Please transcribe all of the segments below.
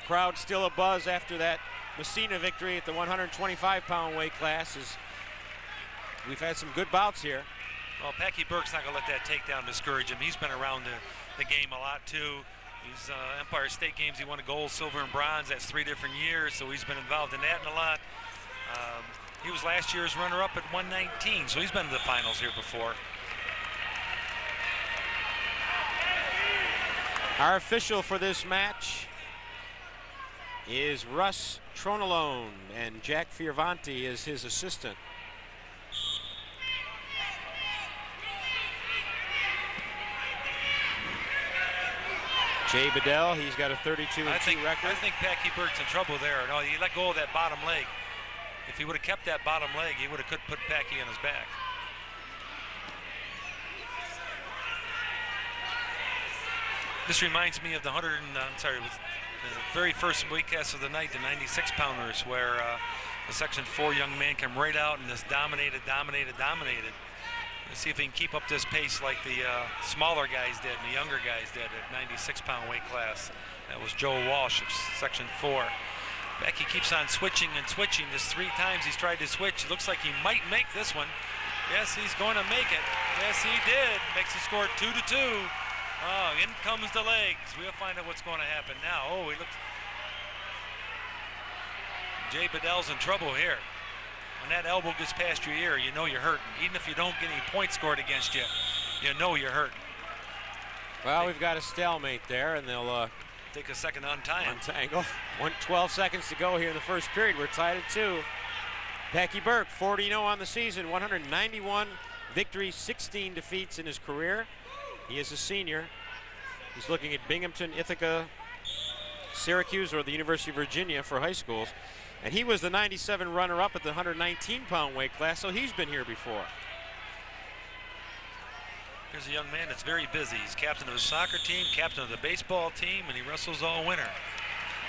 crowd still abuzz after that Messina victory at the 125-pound weight class. We've had some good bouts here. Well, Packy Burke's not going to let that takedown discourage him. He's been around the game a lot, too. He's Empire State Games. He won a gold, silver, and bronze. That's 3 different years, so he's been involved in that a lot. He was last year's runner-up at 119, so he's been to the finals here before. Our official for this match is Russ Tronalone, and Jack Fioravanti is his assistant. Jay Bedell, he's got a 32-2 record. I think Packy Burke's in trouble there. No, he let go of that bottom leg. If he would have kept that bottom leg, he would have put Packy on his back. This reminds me of the very first weight class of the night, the 96-pounders, where the Section 4 young man came right out and just dominated. Let's see if he can keep up this pace like the smaller guys did and the younger guys did at 96-pound weight class. That was Joe Walsh of Section 4. Packy keeps on switching and switching. There's 3 times he's tried to switch. It looks like he might make this one. Yes, he's going to make it. Yes, he did. Makes the score 2-2. Oh, in comes the legs. We'll find out what's going to happen now. Oh, he looks. Jay Bedell's in trouble here. When that elbow gets past your ear, you know you're hurting. Even if you don't get any points scored against you, you know you're hurting. Well, we've got a stalemate there, and they'll take a second to untie him. Untangle. 12 seconds to go here in the first period. We're tied at 2. Packy Burke, 40-0 on the season, 191 victories, 16 defeats in his career. He is a senior. He's looking at Binghamton, Ithaca, Syracuse, or the University of Virginia for high schools. And he was the 97 runner-up at the 119-pound weight class, so he's been here before. Here's a young man that's very busy. He's captain of the soccer team, captain of the baseball team, and he wrestles all winter.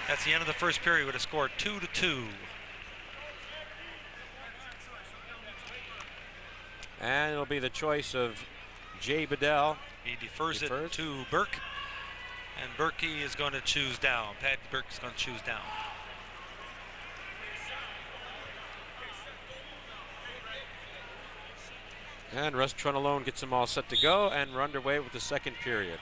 That's the end of the first period with a score 2-2. And it'll be the choice of Jay Bedell. He defers it to Burke, and Berkey is going to choose down. Pat Burke is going to choose down. And Russ Tronalone gets them all set to go, and we're underway with the second period.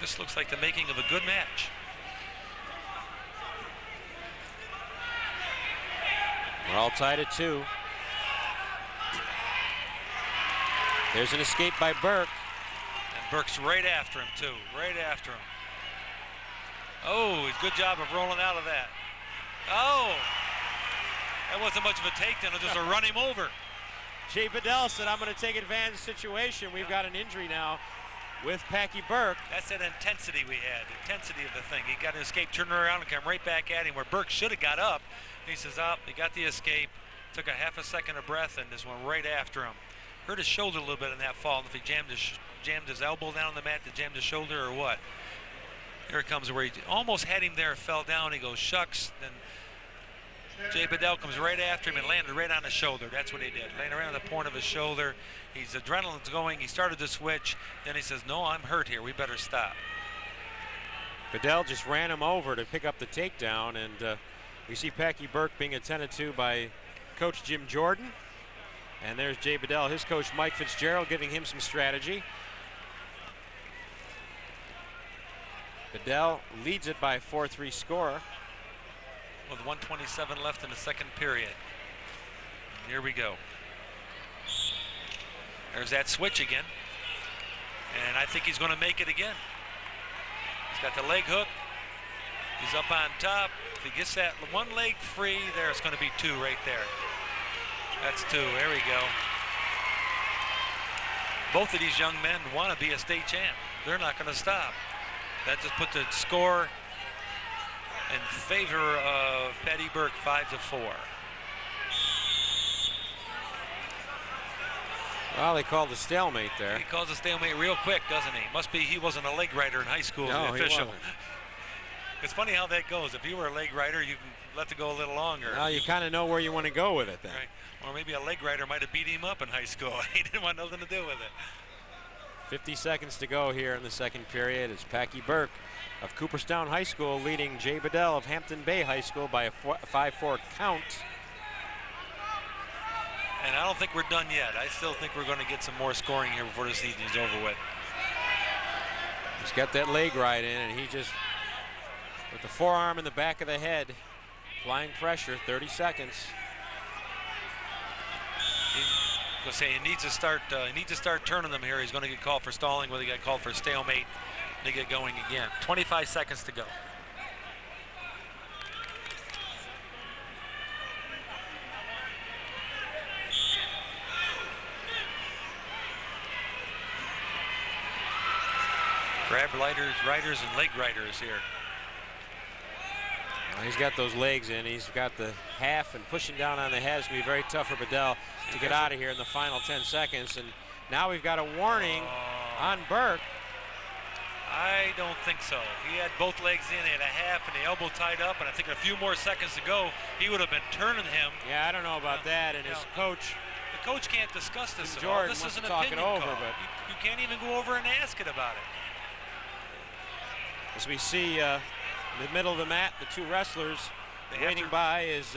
This looks like the making of a good match. We're all tied at 2. There's an escape by Burke. And Burke's right after him, too. Right after him. Oh, good job of rolling out of that. Oh, that wasn't much of a takedown. It was just a run him over. Jay Bedell said, I'm going to take advantage of the situation. We've got an injury now with Packy Burke. That's that intensity we had, intensity of the thing. He got an escape, turned around and came right back at him where Burke should have got up. He says, he got the escape, took a half a second of breath, and just went right after him. Hurt his shoulder a little bit in that fall. And if he jammed his elbow down on the mat to jam his shoulder or what. Here it comes where he almost had him there, fell down. He goes, shucks. Then Jay Bedell comes right after him and landed right on his shoulder. That's what he did. Landed right on the point of his shoulder. His adrenaline's going. He started to switch. Then he says, no, I'm hurt here. We better stop. Bedell just ran him over to pick up the takedown, and we see Packy Burke being attended to by Coach Jim Jordan. And there's Jay Bedell, his coach Mike Fitzgerald, giving him some strategy. Bedell leads it by a 4-3 score. With 1:27 left in the second period. And here we go. There's that switch again. And I think he's going to make it again. He's got the leg hook. He's up on top. If he gets that one leg free, there it's going to be 2 right there. That's 2. There we go. Both of these young men want to be a state champ. They're not going to stop. That just put the score in favor of Packy Burke, 5-4. Well, they called the stalemate there. He calls a stalemate real quick, doesn't he? Must be he wasn't a leg rider in high school. No, the official. He wasn't. It's funny how that goes. If you were a leg rider, you can let it go a little longer. Well, you kind of know where you want to go with it then. Right. Or maybe a leg rider might have beat him up in high school. He didn't want nothing to do with it. 50 seconds to go here in the second period as Packy Burke of Cooperstown High School leading Jay Bedell of Hampton Bay High School by a 5-4 count. And I don't think we're done yet. I still think we're going to get some more scoring here before the season is over with. He's got that leg right in, and he just, with the forearm in the back of the head, applying pressure, 30 seconds. He needs to start turning them here. He's going to get called for stalling, whether he got called for stalemate. They get going again. 25 seconds to go. Grab riders, and leg riders here. Well, he's got those legs in. He's got the half and pushing down on the head. It's going to be very tough for Bedell to get out of here in the final 10 seconds. And now we've got a warning on Burke. I don't think so. He had both legs in, he had a half and the elbow tied up, and I think a few more seconds to go, he would have been turning him. Yeah, I don't know about that. And his coach, the coach can't discuss this at all. Jordan, This is an talk opinion it over, call. but You can't even go over and ask it about it. as we see in the middle of the mat, the two wrestlers waiting by is,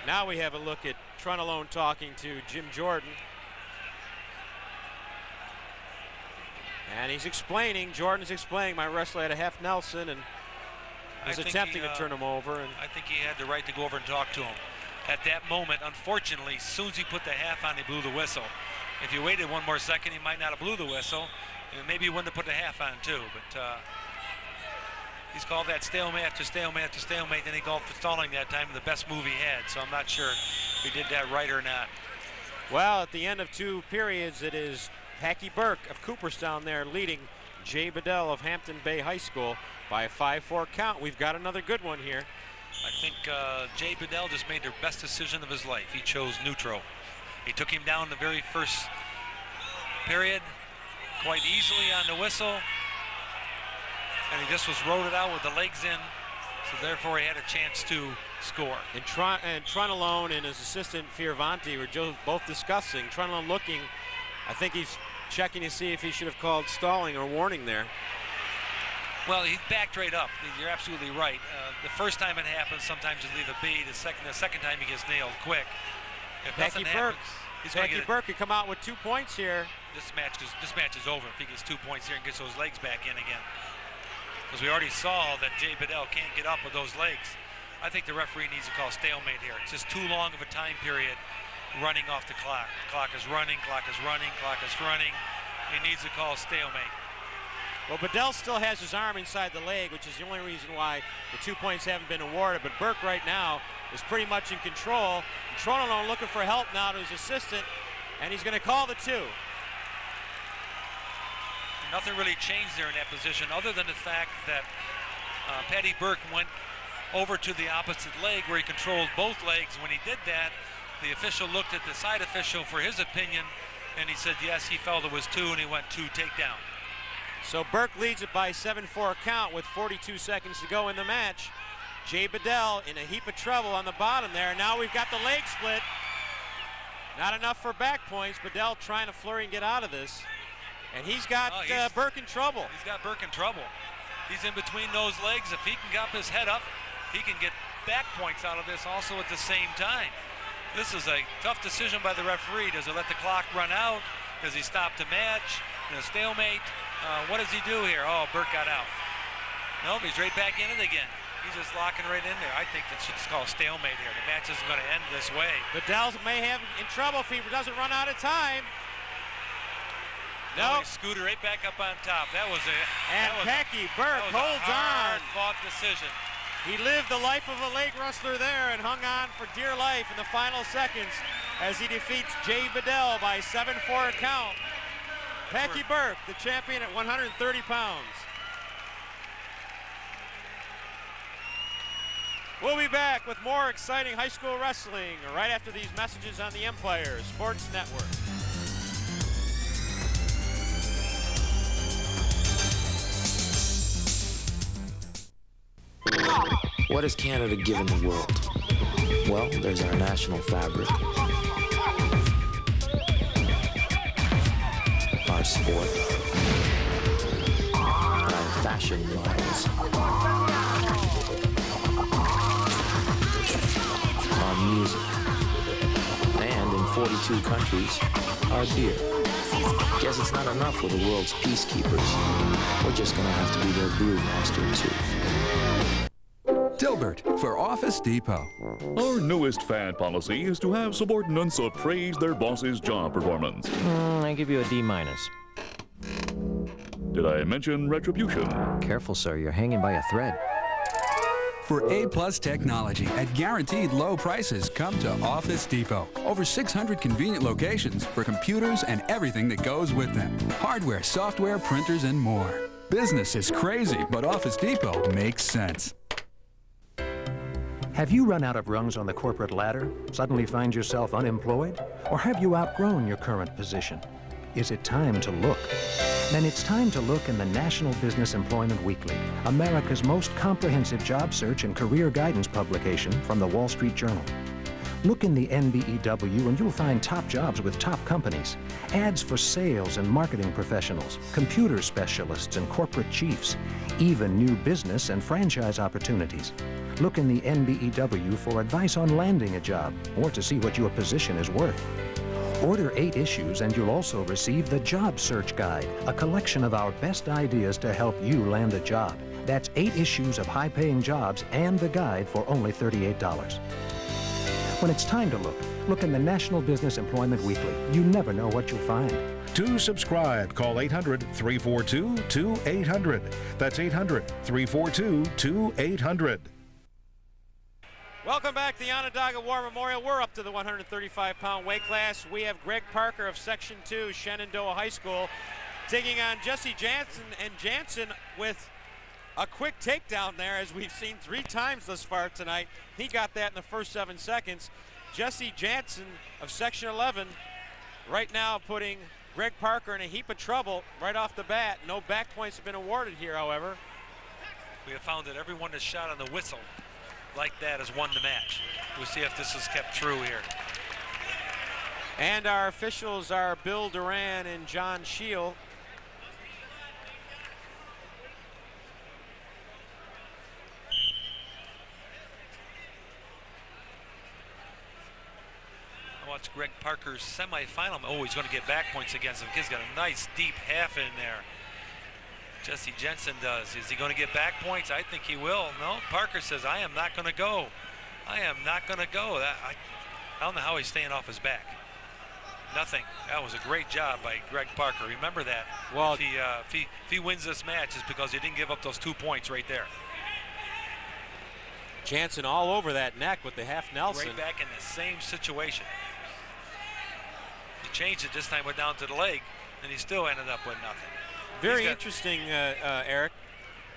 now we have a look at Trunalone talking to Jim Jordan. And he's explaining, Jordan's explaining, my wrestler had a half Nelson and was attempting to turn him over. And I think he had the right to go over and talk to him. At that moment, unfortunately, as soon as he put the half on, he blew the whistle. If you waited one more second, he might not have blew the whistle. And maybe he wouldn't have put the half on too. But he's called that stalemate after stalemate after stalemate. Then he called for stalling that time, the best move he had. So I'm not sure if he did that right or not. Well, at the end of two periods, it is Packy Burke of Cooperstown there leading Jay Bedell of Hampton Bay High School by a 5-4 count. We've got another good one here. I think Jay Bedell just made the best decision of his life. He chose neutral. He took him down the very first period quite easily on the whistle, and he just rode it out with the legs in, so therefore he had a chance to score. And Trunalone and his assistant Fioravanti were both discussing. Trunalone looking, I think he's checking to see if he should have called stalling or warning there. Well, he backed right up. You're absolutely right. The first time it happens, sometimes you leave a bead. The second time he gets nailed quick. If nothing happens, he's going to get Burke could come out with 2 points here. This match is over if he gets 2 points here and gets those legs back in again. Because we already saw that Jay Bedell can't get up with those legs. I think the referee needs to call stalemate here. It's just too long of a time period running off the clock. The clock is running, clock is running, clock is running. He needs to call stalemate. Well, Bedell still has his arm inside the leg, which is the only reason why the 2 points haven't been awarded. But Burke right now is pretty much in control. Trunalone looking for help now to his assistant, and he's going to call the 2. Nothing really changed there in that position other than the fact that Patty Burke went over to the opposite leg where he controlled both legs. When he did that, the official looked at the side official for his opinion, and he said yes, he felt it was 2, and he went 2 takedown. So Burke leads it by 7-4 count with 42 seconds to go in the match. Jay Bedell in a heap of trouble on the bottom there. Now we've got the leg split. Not enough for back points. Bedell trying to flurry and get out of this. And he's got Burke in trouble. He's got Burke in trouble. He's in between those legs. If he can get his head up, he can get back points out of this also at the same time. This is a tough decision by the referee. Does he let the clock run out? Does he stop the match? In a stalemate? What does he do here? Oh, Burke got out. Nope, he's right back in it again. He's just locking right in there. I think that should call stalemate here. The match isn't going to end this way. Bedell may have in trouble if he doesn't run out of time. No, he scooted right back up on top. That was Packy Burke holds on. Hard-fought decision. He lived the life of a leg wrestler there and hung on for dear life in the final seconds as he defeats Jay Bedell by 7-4 count. Packy Burke, the champion at 130 pounds. We'll be back with more exciting high school wrestling right after these messages on the Empire Sports Network. What has Canada given the world? Well, there's our national fabric, our sport. Our fashion models. Our music. And in 42 countries, our beer. Guess it's not enough for the world's peacekeepers. We're just gonna have to be their brewmaster, too. Dilbert for Office Depot. Our newest fad policy is to have subordinates appraise their boss's job performance. I give you a D-. Did I mention retribution? Careful, sir. You're hanging by a thread. For A-plus technology at guaranteed low prices, come to Office Depot. Over 600 convenient locations for computers and everything that goes with them. Hardware, software, printers, and more. Business is crazy, but Office Depot makes sense. Have you run out of rungs on the corporate ladder, suddenly find yourself unemployed? Or have you outgrown your current position? Is it time to look? Then it's time to look in the National Business Employment Weekly, America's most comprehensive job search and career guidance publication from the Wall Street Journal. Look in the NBEW and you'll find top jobs with top companies, ads for sales and marketing professionals, computer specialists and corporate chiefs, even new business and franchise opportunities. Look in the NBEW for advice on landing a job or to see what your position is worth. Order 8 issues and you'll also receive the Job Search Guide, a collection of our best ideas to help you land a job. That's 8 issues of high-paying jobs and the guide for only $38. When it's time to look, look in the National Business Employment Weekly. You never know what you'll find. To subscribe, call 800-342-2800. That's 800-342-2800. Welcome back to the Onondaga War Memorial. We're up to the 135-pound weight class. We have Greg Parker of Section 2, Shenandoah High School, taking on Jesse Jansen, and Jansen with a quick takedown there, as we've seen 3 times thus far tonight. He got that in the first 7 seconds. Jesse Jansen of Section 11 right now putting Greg Parker in a heap of trouble right off the bat. No back points have been awarded here, however. We have found that everyone that's shot on the whistle like that has won the match. We'll see if this is kept true here. And our officials are Bill Duran and John Scheel. I watched Greg Parker's semifinal. Oh, he's going to get back points against him. Kid's got a nice deep half in there. Jesse Jensen does. Is he going to get back points? I think he will. No, Parker says, I am not going to go. I am not going to go. I don't know how he's staying off his back. Nothing. That was a great job by Greg Parker. Remember that. Well, if he wins this match, it's because he didn't give up those 2 points right there. Jansen all over that neck with the half Nelson. Right back in the same situation. He changed it this time, went down to the leg, and he still ended up with nothing. Very interesting, Eric.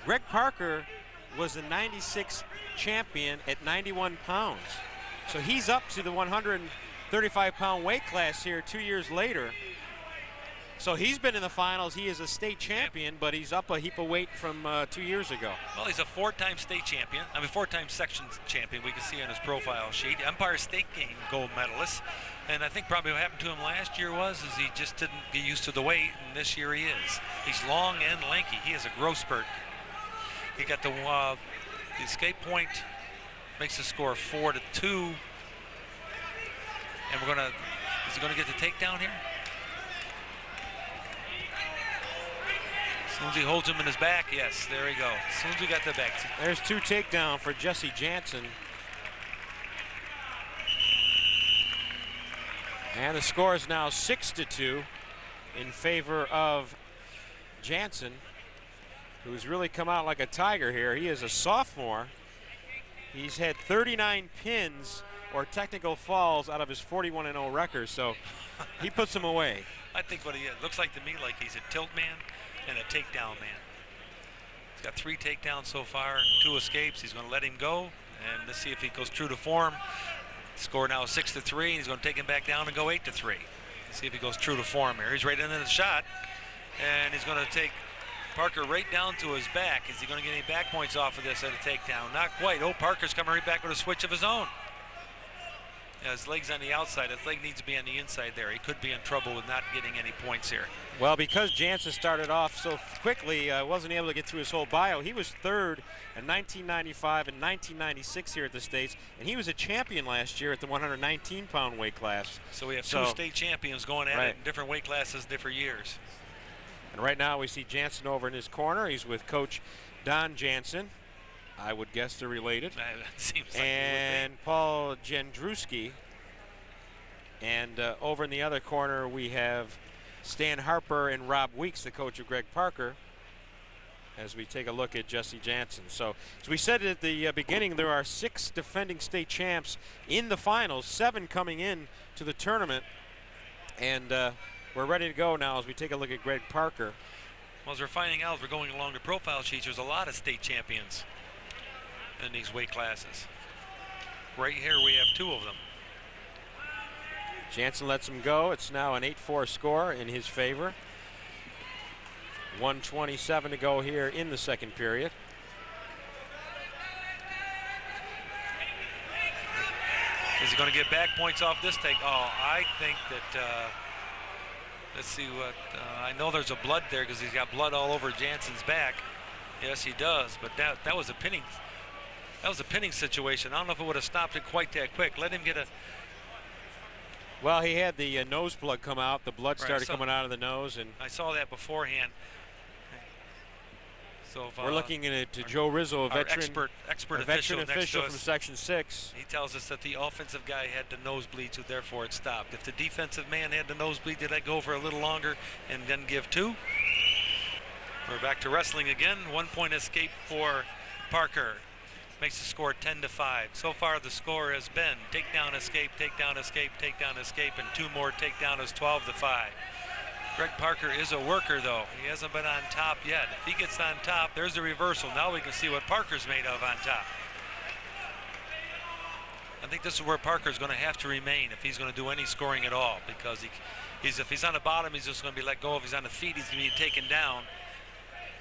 Greg Parker was the 96 champion at 91 pounds. So he's up to the 135-pound weight class here 2 years later. So he's been in the finals. He is a state champion, but he's up a heap of weight from 2 years ago. Well, he's a 4-time state champion. 4-time section champion. We can see on his profile sheet. Empire State Game gold medalist. And I think probably what happened to him last year is he just didn't get used to the weight, and this year he is. He's long and lanky. He has a growth spurt. He got the escape point, makes the score 4-2. And is he gonna get the takedown here? As soon as he holds him in his back, yes, there we go. As soon as we got the back. There's 2 takedown for Jesse Jansen. And the score is now 6-2 in favor of Jansen, who's really come out like a tiger here. He is a sophomore. He's had 39 pins or technical falls out of his 41-0 record, so he puts them away. I think what he is, looks like to me like he's a tilt man and a takedown man. He's got 3 takedowns so far, 2 escapes. He's going to let him go, and let's see if he goes true to form. Score now 6-3, and he's going to take him back down and go 8-3. Let's see if he goes true to form here. He's right into the shot, and he's going to take Parker right down to his back. Is he going to get any back points off of this at a takedown? Not quite. Oh, Parker's coming right back with a switch of his own. His leg's on the outside. His leg needs to be on the inside there. He could be in trouble with not getting any points here. Well, because Jansen started off so quickly, wasn't able to get through his whole bio. He was third in 1995 and 1996 here at the States, and he was a champion last year at the 119-pound weight class. So we have two state champions going at it in different weight classes, different years. And right now we see Jansen over in his corner. He's with Coach Don Jansen. I would guess they're related. Seems like and Paul Jędruski. And over in the other corner we have Stan Harper and Rob Weeks, the coach of Greg Parker, as we take a look at Jesse Jansen. So, as we said at the beginning, there are 6 defending state champs in the finals, 7 coming in to the tournament. And we're ready to go now as we take a look at Greg Parker. Well, as we're finding out, we're going along the profile sheets, there's a lot of state champions in these weight classes. Right here we have 2 of them. Jansen lets him go. It's now an 8-4 score in his favor. 1:27 to go here in the second period. Is he going to get back points off this take? Oh, I think that, let's see what, I know there's a blood there because he's got blood all over Jansen's back. Yes, he does, but that was a pinning. That was a pinning situation. I don't know if it would have stopped it quite that quick. Let him get a... Well, he had the nose plug come out. The blood started coming out of the nose, and I saw that beforehand. So if, we're looking at Joe Rizzo, a veteran, expert official from Section 6. He tells us that the offensive guy had the nosebleed, so therefore it stopped. If the defensive man had the nosebleed, did that go for a little longer and then give 2? We're back to wrestling again. 1-point escape for Parker. Makes the score 10-5. So far the score has been takedown, escape, takedown, escape, takedown, escape, and 2 more takedown is 12-5. Greg Parker is a worker though. He hasn't been on top yet. If he gets on top, there's the reversal. Now we can see what Parker's made of on top. I think this is where Parker's going to have to remain if he's going to do any scoring at all, because if he's on the bottom, he's just going to be let go. If he's on the feet, he's going to be taken down.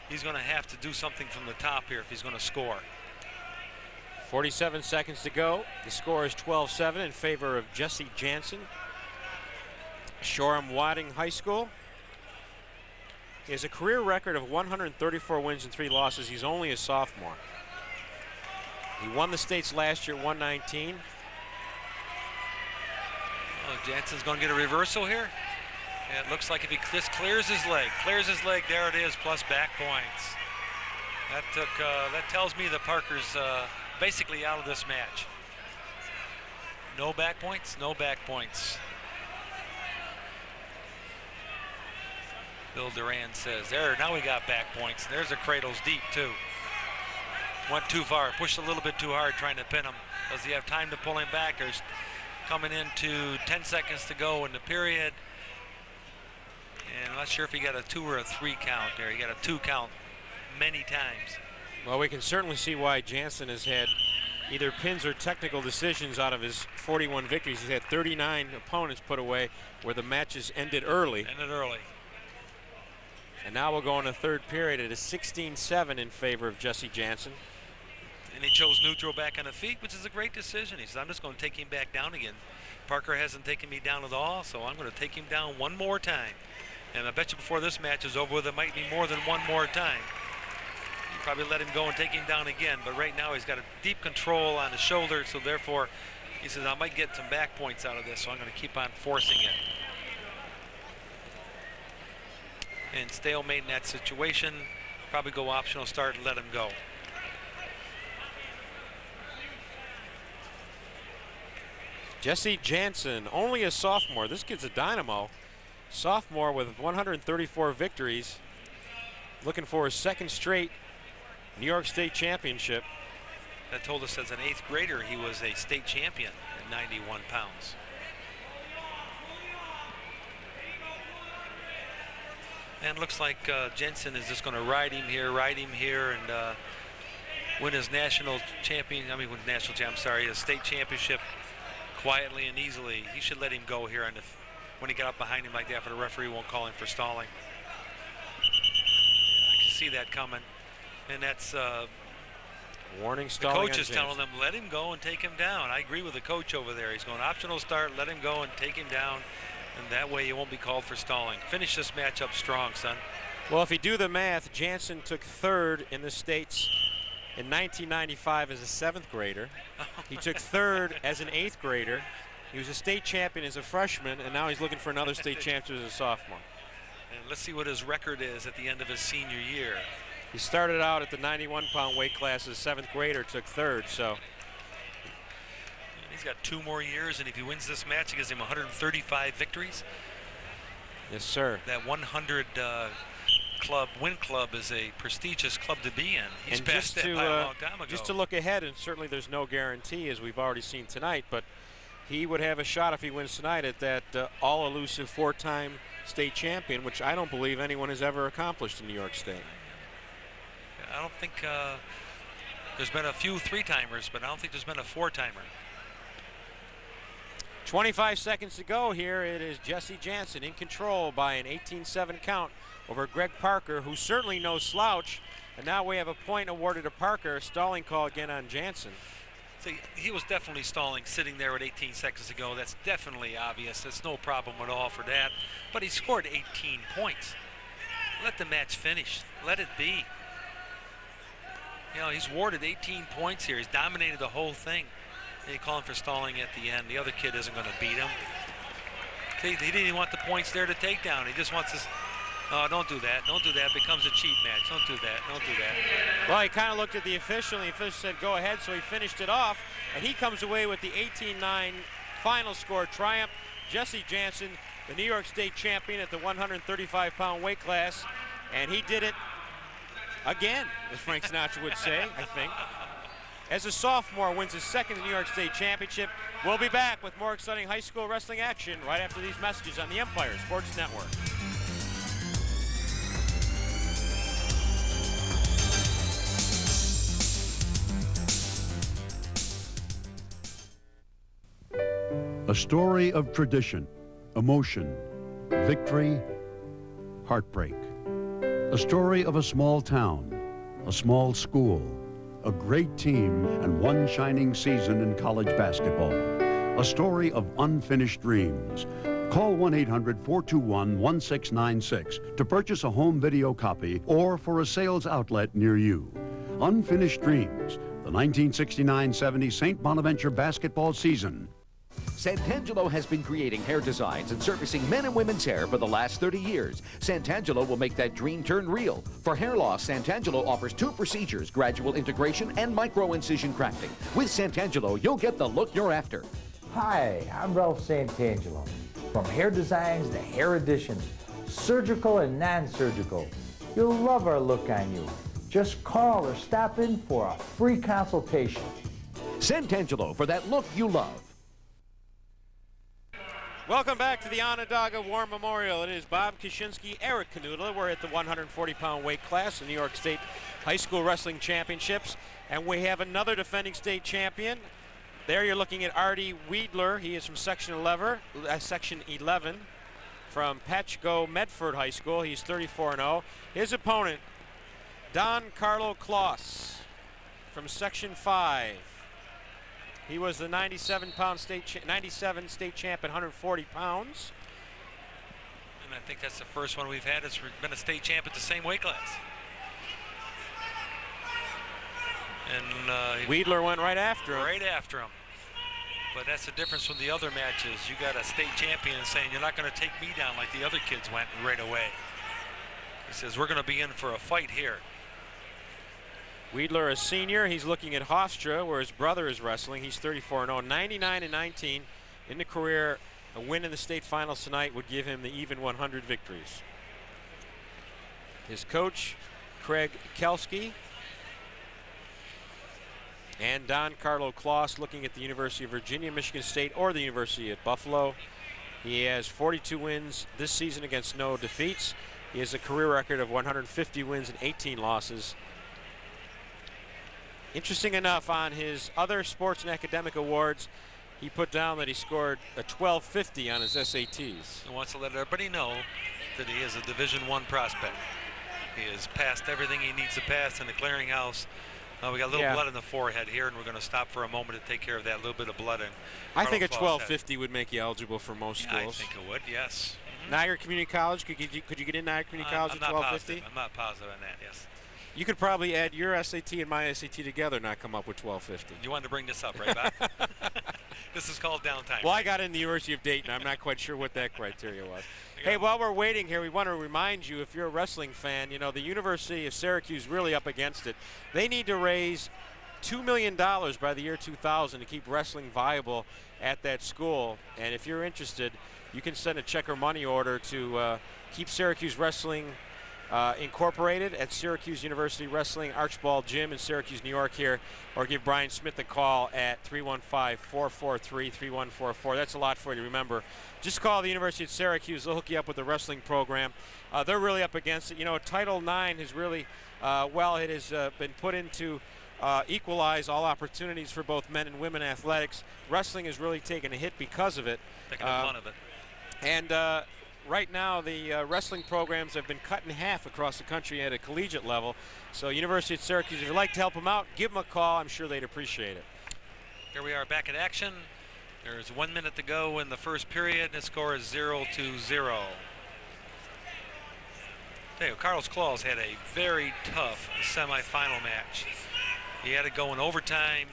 He's going to have to do something from the top here if he's going to score. 47 seconds to go. The score is 12-7 in favor of Jesse Jansen. Shoreham-Wadding High School. He has a career record of 134 wins and 3 losses. He's only a sophomore. He won the states last year, 119. Oh, Jansen's going to get a reversal here. Yeah, it looks like if he just clears his leg, there it is, plus back points. That tells me that Parker's basically out of this match. No back points, no back points. Bill Duran says, there, now we got back points. There's the cradles deep too. Went too far, pushed a little bit too hard trying to pin him. Does he have time to pull him back? There's coming into 10 seconds to go in the period. And I'm not sure if he got a 2 or a 3 count there. He got a 2 count many times. Well, we can certainly see why Jansen has had either pins or technical decisions out of his 41 victories. He's had 39 opponents put away where the matches ended early. And now we'll go in the third period. It is 16-7 in favor of Jesse Jansen. And he chose neutral back on the feet, which is a great decision. He says, I'm just going to take him back down again. Parker hasn't taken me down at all, so I'm going to take him down one more time. And I bet you before this match is over with, it might be more than one more time. You probably let him go and take him down again, but right now he's got a deep control on his shoulder, so therefore he says, I might get some back points out of this, so I'm going to keep on forcing it. And stalemate in that situation, probably go optional start and let him go. Jesse Jansen, only a sophomore. This kid's a dynamo. Sophomore with 134 victories. Looking for his second straight New York State Championship. That told us as an 8th grader he was a state champion at 91 pounds. And looks like Jansen is just going to ride him here, and win his national champion. I mean, win national champ. I'm sorry, his state championship quietly and easily. He should let him go here, and when he got up behind him like that, for the referee won't call him for stalling. I can see that coming, and that's Warning The stalling. coach is telling them, let him go and take him down. I agree with the coach over there. He's going optional start, let him go and take him down, and that way you won't be called for stalling. Finish this match up strong, son. Well, if you do the math, Jansen took third in the States in 1995 as a 7th grader. He took third as an 8th grader. He was a state champion as a freshman, and now he's looking for another state championship as a sophomore. And let's see what his record is at the end of his senior year. He started out at the 91-pound weight class as a 7th grader, took third, so. He's got 2 more years, and if he wins this match, it gives him 135 victories. Yes, sir. That 100 win club is a prestigious club to be in. He's And passed that by a long time ago. Just to look ahead, and certainly there's no guarantee, as we've already seen tonight, but he would have a shot if he wins tonight at that all-elusive 4-time state champion, which I don't believe anyone has ever accomplished in New York State. I don't think there's been a few 3-timers, but I don't think there's been a 4-timer. 25 seconds to go here. It is Jesse Jansen in control by an 18-7 count over Greg Parker, who's certainly no slouch. And now we have a point awarded to Parker. A stalling call again on Jansen. See, he was definitely stalling sitting there at 18 seconds to go. That's definitely obvious. There's no problem at all for that. But he scored 18 points. Let the match finish. Let it be. You know, he's awarded 18 points here. He's dominated the whole thing. And you call him for stalling at the end. The other kid isn't going to beat him. See, he didn't even want the points there to take down. He just wants this. Oh, don't do that. Don't do that. It becomes a cheat match. Don't do that. Don't do that. Well, he kind of looked at the official, and the official said, go ahead, so he finished it off. And he comes away with the 18-9 final score triumph. Jesse Jansen, the New York State champion at the 135-pound weight class. And he did it again, as Frank Sinatra would say, I think. As a sophomore, wins his 2nd New York State championship. We'll be back with more exciting high school wrestling action right after these messages on the Empire Sports Network. A story of tradition, emotion, victory, heartbreak. A story of a small town, a small school, a great team, and one shining season in college basketball. A story of unfinished dreams. Call 1-800-421-1696 to purchase a home video copy or for a sales outlet near you. Unfinished Dreams, the 1969-70 St. Bonaventure basketball season. Santangelo has been creating hair designs and servicing men and women's hair for the last 30 years. Santangelo will make that dream turn real. For hair loss, Santangelo offers 2 procedures, gradual integration and micro-incision crafting. With Santangelo, you'll get the look you're after. Hi, I'm Ralph Santangelo. From hair designs to hair additions, surgical and non-surgical, you'll love our look on you. Just call or stop in for a free consultation. Santangelo, for that look you love. Welcome back to the Onondaga War Memorial. It is Bob Kaczynski, Eric Knudla. We're at the 140-pound weight class in New York State High School Wrestling Championships. And we have another defending state champion. There you're looking at Artie Weidler. He is from Section 11 from Patchko Medford High School. He's 34-0. His opponent, Don Carlo Kloss from Section 5. He was the 97 state champ at 140 pounds. And I think that's the first one we've had that's been a state champ at the same weight class. And Weidler went right after him. Right after him. But that's the difference from the other matches. You got a state champion saying, you're not going to take me down like the other kids went right away. He says, we're going to be in for a fight here. Weidler, a senior, he's looking at Hofstra, where his brother is wrestling. He's 34-0, 99-19 in the career. A win in the state finals tonight would give him the even 100 victories. His coach, Craig Kelski, and Don Carlo Kloss looking at the University of Virginia, Michigan State, or the University at Buffalo. He has 42 wins this season against no defeats. He has a career record of 150 wins and 18 losses. Interesting enough, on his other sports and academic awards, he put down that he scored a 1250 on his SATs. He wants to let everybody know that he is a Division I prospect. He has passed everything he needs to pass in the clearinghouse. We got a little blood in the forehead here, and we're going to stop for a moment to take care of that little bit of blood. I think a 1250 would make you eligible for most schools. I think it would, yes. Niagara Community College, could you get in Niagara Community College at 1250? I'm not positive on that, yes. You could probably add your SAT and my SAT together and not come up with 1250. You wanted to bring this up, right, Bob? This is called downtime. Well, I got in the University of Dayton. I'm not quite sure what that criteria was. Hey, while we're waiting here, we want to remind you, if you're a wrestling fan, you know, the University of Syracuse really up against it. They need to raise $2 million by the year 2000 to keep wrestling viable at that school. And if you're interested, you can send a check or money order to keep Syracuse Wrestling Incorporated at Syracuse University Wrestling Archibald Gym in Syracuse, New York here, or give Brian Smith a call at 315-443-3144. That's a lot for you to remember. Just call the University of Syracuse. They'll hook you up with the wrestling program. They're really up against it. You know, Title IX has really, it has been put into equalize all opportunities for both men and women athletics. Wrestling has really taken a hit because of it. Taking fun of it. And right now, the wrestling programs have been cut in half across the country at a collegiate level. So University of Syracuse, if you'd like to help them out, give them a call. I'm sure they'd appreciate it. Here we are back in action. There's 1 minute to go in the first period, and the score is 0-0. Carlos Claus had a very tough semifinal match. He had to go in overtime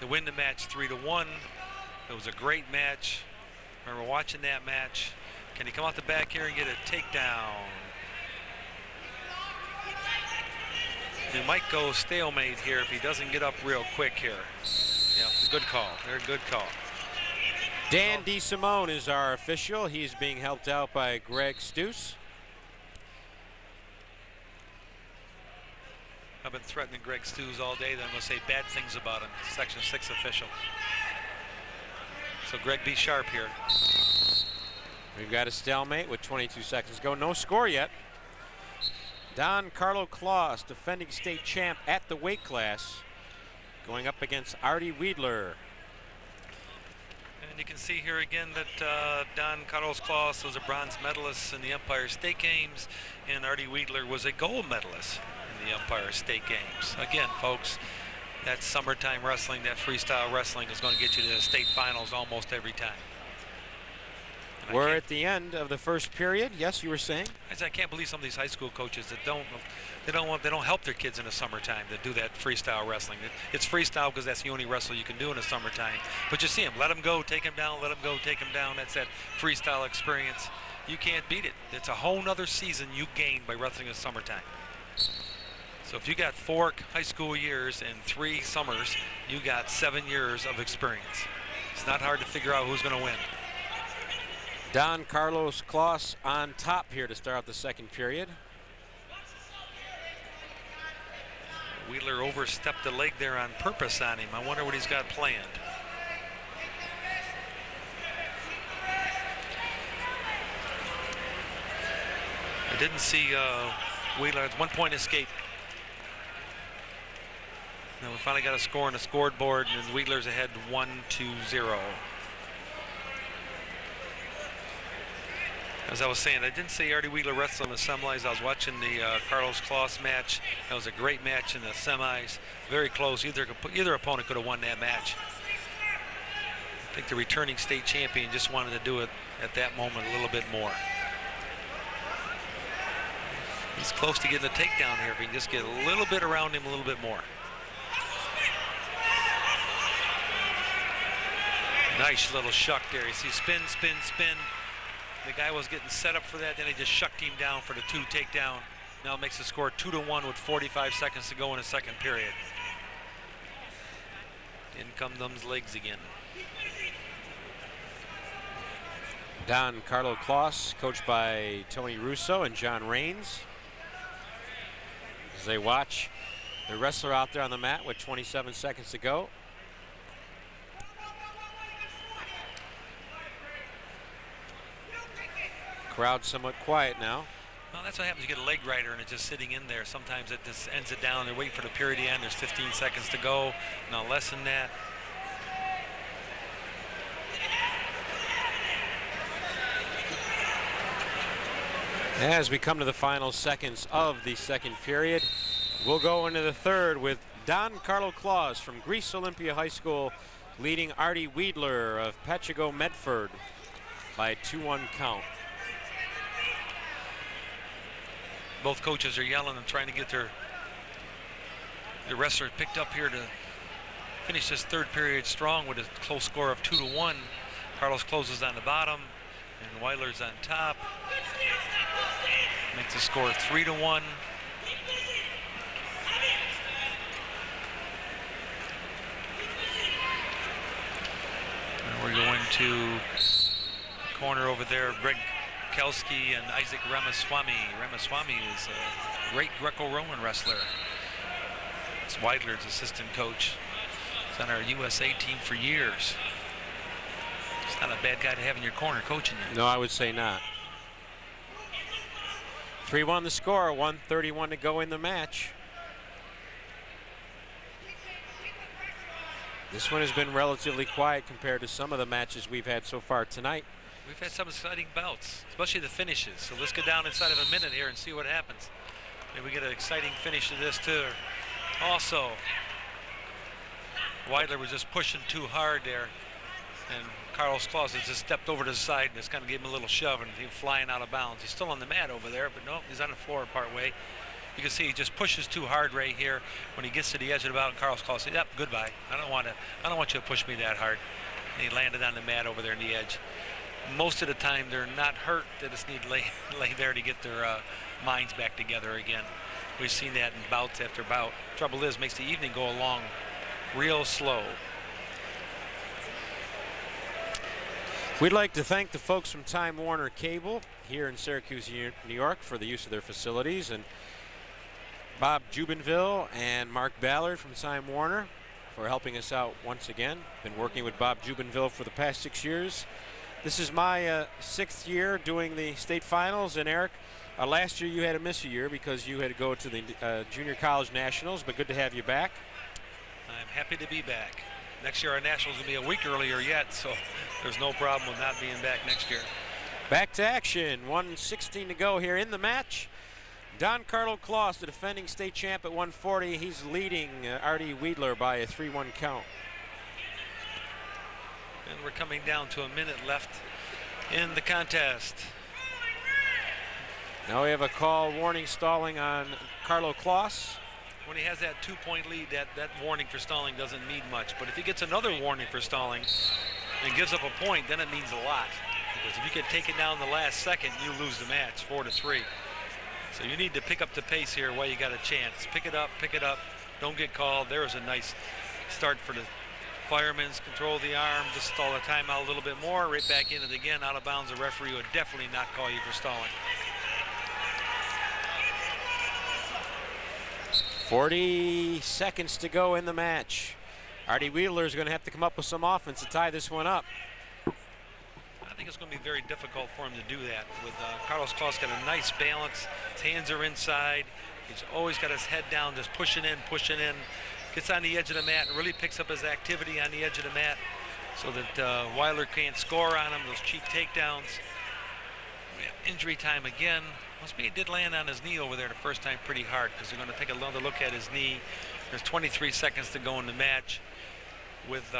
to win the match 3-1. It was a great match. I remember watching that match. Can he come out the back here and get a takedown? He might go stalemate here if he doesn't get up real quick here. Yeah, good call. Very good call. Dan DeSimone is our official. He's being helped out by Greg Stoos. I've been threatening Greg Stoos all day that I'm going to say bad things about him. Section 6 official. So Greg, be sharp here. We've got a stalemate with 22 seconds to go. No score yet. Don Carlo Claus, defending state champ at the weight class, going up against Artie Weidler. And you can see here again that Don Carlos Claus was a bronze medalist in the Empire State Games, and Artie Weidler was a gold medalist in the Empire State Games. Again, folks, that summertime wrestling, that freestyle wrestling is going to get you to the state finals almost every time. And we're at the end of the first period. Yes, you were saying? I can't believe some of these high school coaches that don't help their kids in the summertime to do that freestyle wrestling. It's freestyle because that's the only wrestle you can do in the summertime. But you see them, let them go, take them down, let them go, take them down. That's that freestyle experience. You can't beat it. It's a whole nother season you gain by wrestling in the summertime. So if you got 4 high school years and 3 summers, you got 7 years of experience. It's not hard to figure out who's going to win. Don Carlos Claus on top here to start out the second period. Wheeler overstepped the leg there on purpose on him. I wonder what he's got planned. I didn't see Wheeler at 1 point escape. Now we finally got a score on the scoreboard, and Wheeler's ahead 1-0. As I was saying, I didn't see Artie Wheeler wrestle in the semis. I was watching the Carlos Claus match. That was a great match in the semis. Very close. Either opponent could have won that match. I think the returning state champion just wanted to do it at that moment a little bit more. He's close to getting a takedown here if he can just get a little bit around him a little bit more. Nice little shuck there. You see spin, spin, spin. The guy was getting set up for that, then he just shucked him down for the 2 takedown. Now it makes the score 2-1 with 45 seconds to go in the second period. In come them's legs again. Don Carlo Claus, coached by Tony Russo and John Raines. As they watch the wrestler out there on the mat with 27 seconds to go. Crowd somewhat quiet now. Well, that's what happens. You get a leg rider and it's just sitting in there. Sometimes it just ends it down. They're waiting for the period to end. There's 15 seconds to go. No less than that. As we come to the final seconds of the second period, we'll go into the third with Don Carlo Claus from Greece Olympia High School, leading Artie Weidler of Pachigo Medford by a 2-1 count. Both coaches are yelling and trying to get their wrestler picked up here to finish this third period strong with a close score of 2-1. Carlos closes on the bottom and Weidler's on top. Makes the score 3-1. And we're going to corner over there. Greg Kelski and Isaac Ramaswamy. Ramaswamy is a great Greco-Roman wrestler. It's Weidler's assistant coach. He's on our USA team for years. He's not a bad guy to have in your corner coaching you. No, I would say not. 3-1 the score, 1:31 to go in the match. This one has been relatively quiet compared to some of the matches we've had so far tonight. We've had some exciting bouts, especially the finishes. So let's get down inside of a minute here and see what happens. Maybe we get an exciting finish to this too. Also, Weidler was just pushing too hard there, and Carlos Claus has just stepped over to the side and just kind of gave him a little shove and he flying out of bounds. He's still on the mat over there, but no, he's on the floor part way. You can see he just pushes too hard right here. When he gets to the edge of the bound, Carlos Claus says, "Yep, goodbye. I don't want you to push me that hard." And he landed on the mat over there in the edge. Most of the time, they're not hurt. They just need to lay there to get their minds back together again. We've seen that in bouts after bout. Trouble is, makes the evening go along real slow. We'd like to thank the folks from Time Warner Cable here in Syracuse, New York, for the use of their facilities, and Bob Jubenville and Mark Ballard from Time Warner for helping us out once again. Been working with Bob Jubenville for the past 6 years. This is my 6th year doing the state finals, and Eric, last year you had to miss a year because you had to go to the Junior College Nationals, but good to have you back. I'm happy to be back. Next year our Nationals will be a week earlier yet, so there's no problem with not being back next year. Back to action, 1:16 to go here in the match. Don Carlo Claus, the defending state champ at 140. He's leading Artie Weidler by a 3-1 count. And we're coming down to a minute left in the contest. Now we have a call warning stalling on Carlo Claus. When he has that 2-point lead, that warning for stalling doesn't mean much. But if he gets another warning for stalling and gives up a point, then it means a lot. Because if you get taken down the last second, you lose the match 4-3. So you need to pick up the pace here while you got a chance. Pick it up, don't get called. There was a nice start for the firemen's. Control the arm, just stall the timeout a little bit more, right back in it again, out of bounds. The referee would definitely not call you for stalling. 40 seconds to go in the match. Artie Weidler is going to have to come up with some offense to tie this one up. I think it's going to be very difficult for him to do that. With Carlos Claus got a nice balance. His hands are inside. He's always got his head down, just pushing in. Gets on the edge of the mat and really picks up his activity on the edge of the mat so that Weidler can't score on him, those cheap takedowns. We have injury time again. Must be he did land on his knee over there the first time pretty hard, because they're going to take another look at his knee. There's 23 seconds to go in the match with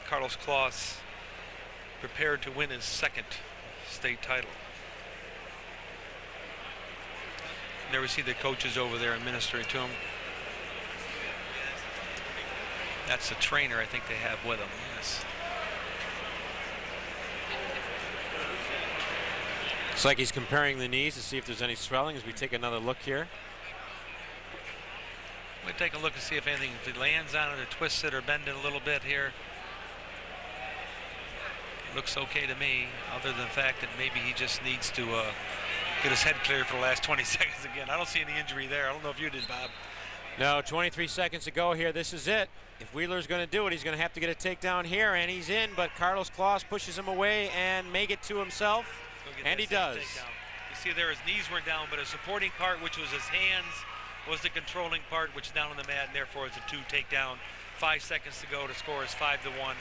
Carlos Claus prepared to win his second state title. And there we see the coaches over there administering to him. That's the trainer I think they have with them, yes. Looks like he's comparing the knees to see if there's any swelling as we take another look here. We'll take a look and see if anything, if he lands on it or twists it or bend it a little bit here. It looks okay to me, other than the fact that maybe he just needs to get his head cleared for the last 20 seconds again. I don't see any injury there. I don't know if you did, Bob. No, 23 seconds to go here. This is it. If Weidler's going to do it, he's going to have to get a takedown here, and he's in, but Carlos Claus pushes him away and make it to himself, and he does. You see there his knees were down, but his supporting part, which was his hands, was the controlling part, which is down on the mat, and therefore it's a 2 takedown. 5 seconds to go. The score is 5-1,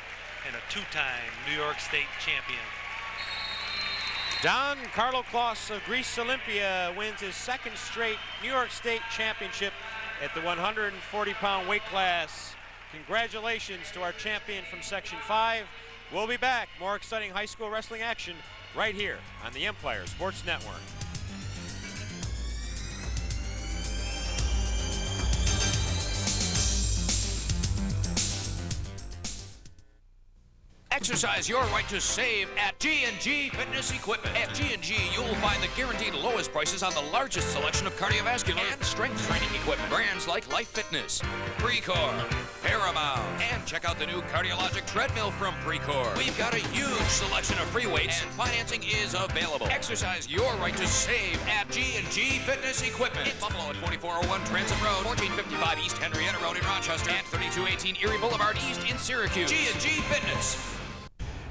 and a 2-time New York State champion. Don Carlo Claus of Greece Olympia wins his second straight New York State championship at the 140-pound weight class. Congratulations to our champion from Section 5. We'll be back. More exciting high school wrestling action right here on the Empire Sports Network. Exercise your right to save at G&G Fitness Equipment. At G&G, you'll find the guaranteed lowest prices on the largest selection of cardiovascular and strength training equipment. Brands like Life Fitness, Precor, Paramount, and check out the new cardiologic treadmill from Precor. We've got a huge selection of free weights, and financing is available. Exercise your right to save at G&G Fitness Equipment. In Buffalo at 4401 Transit Road, 1455 East Henrietta Road in Rochester, and 3218 Erie Boulevard East in Syracuse. G&G Fitness.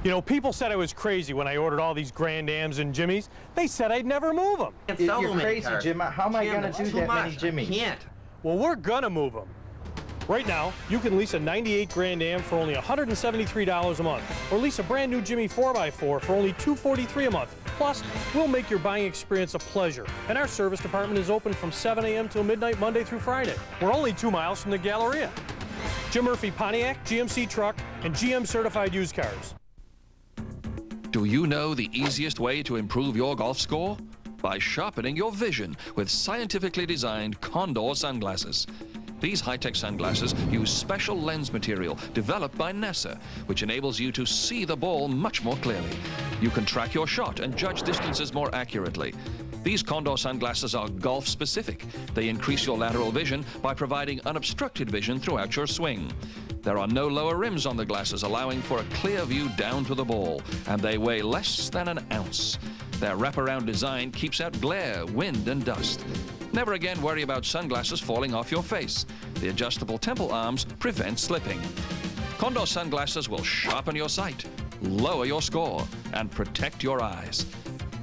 You know, people said I was crazy when I ordered all these Grand Ams and Jimmys. They said I'd never move them. You're crazy, Jim. How am I going to do that many Jimmys? I can't. Well, we're going to move them. Right now, you can lease a 98 Grand Am for only $173 a month, or lease a brand new Jimmy 4x4 for only $243 a month. Plus, we'll make your buying experience a pleasure. And our service department is open from 7 a.m. till midnight, Monday through Friday. We're only 2 miles from the Galleria. Jim Murphy Pontiac, GMC Truck, and GM Certified Used Cars. Do you know the easiest way to improve your golf score? By sharpening your vision with scientifically designed Condor sunglasses. These high-tech sunglasses use special lens material developed by NASA, which enables you to see the ball much more clearly. You can track your shot and judge distances more accurately. These Condor sunglasses are golf-specific. They increase your lateral vision by providing unobstructed vision throughout your swing. There are no lower rims on the glasses, allowing for a clear view down to the ball, and they weigh less than an ounce. Their wraparound design keeps out glare, wind, and dust. Never again worry about sunglasses falling off your face. The adjustable temple arms prevent slipping. Condor sunglasses will sharpen your sight, lower your score, and protect your eyes.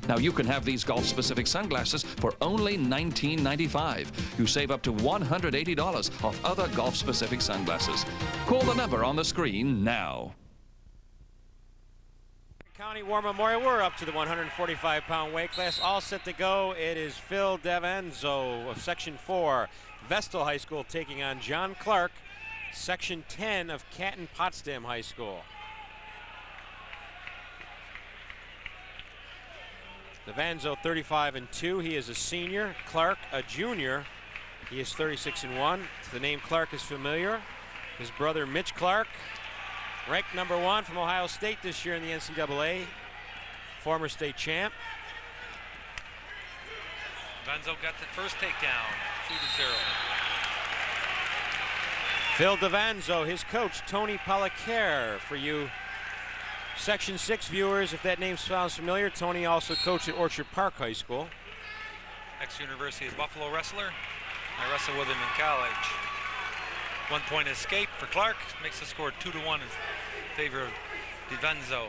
Now you can have these golf-specific sunglasses for only $19.95. You save up to $180 off other golf-specific sunglasses. Call the number on the screen now. County War Memorial, we're up to the 145-pound weight class. All set to go. It is Phil Davanzo of Section 4, Vestal High School, taking on John Clark, Section 10 of Canton Potsdam High School. Davanzo 35-2. He is a senior. Clark a junior. He is 36-1. The name Clark is familiar. His brother Mitch Clark, ranked #1 from Ohio State this year in the NCAA, former state champ. Davanzo got the first takedown, 2-0. Phil Davanzo, his coach Tony Policare. For you Section 6 viewers, if that name sounds familiar, Tony also coached at Orchard Park High School. Ex-University of Buffalo wrestler. I wrestled with him in college. 1-point escape for Clark, makes the score 2-1 in favor of Davanzo.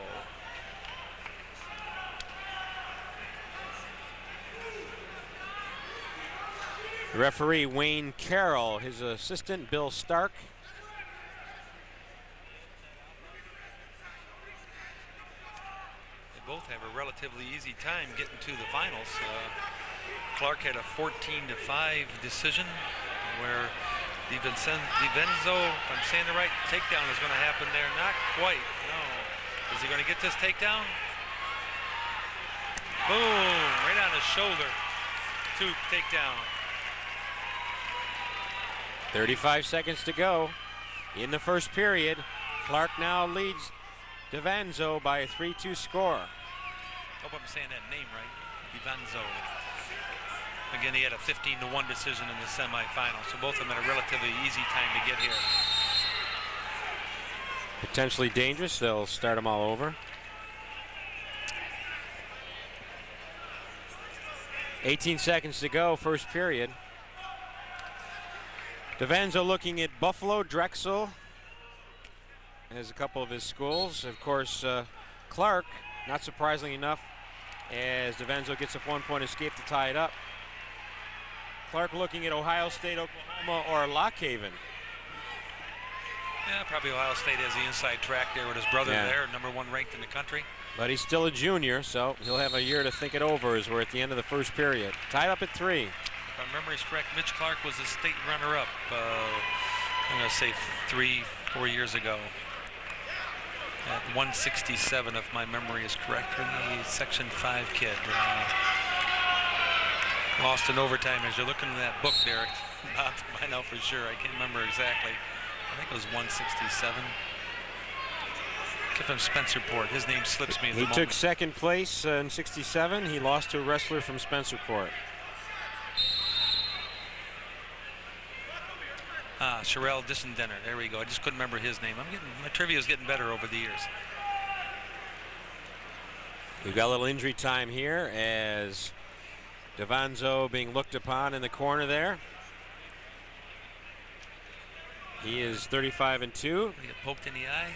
The referee Wayne Carroll, his assistant Bill Stark. Both have a relatively easy time getting to the finals. Clark had a 14-5 decision where Davanzo, if I'm saying the right, takedown is going to happen there. Not quite, no. Is he going to get this takedown? Boom, right on his shoulder. Takedown. 35 seconds to go in the first period. Clark now leads Davanzo by a 3-2 score. Hope I'm saying that name right. Davanzo. Again, he had a 15-1 decision in the semifinals, so both of them had a relatively easy time to get here. Potentially dangerous. They'll start them all over. 18 seconds to go, first period. Davanzo looking at Buffalo, Drexel as a couple of his schools. Of course, Clark, not surprisingly enough, as Davanzo gets a 1-point escape to tie it up. Clark looking at Ohio State, Oklahoma, or Lock Haven. Yeah, probably Ohio State has the inside track there with his brother there, #1 ranked in the country. But he's still a junior, so he'll have a year to think it over as we're at the end of the first period. Tied up at 3. If my memory is correct, Mitch Clark was the state runner-up. I'm going to say 3-4 years ago. At 167, if my memory is correct, for the Section 5 kid. Lost in overtime. As you're looking at that book, Derek, Bob, I know for sure. I can't remember exactly. I think it was 167. From Spencerport. His name slips me at the moment. He took second place in 67. He lost to a wrestler from Spencerport. Sherelle Dissendenner. There we go. I just couldn't remember his name. My trivia is getting better over the years. We've got a little injury time here as Devanzo being looked upon in the corner there. He is 35-2. He got poked in the eye.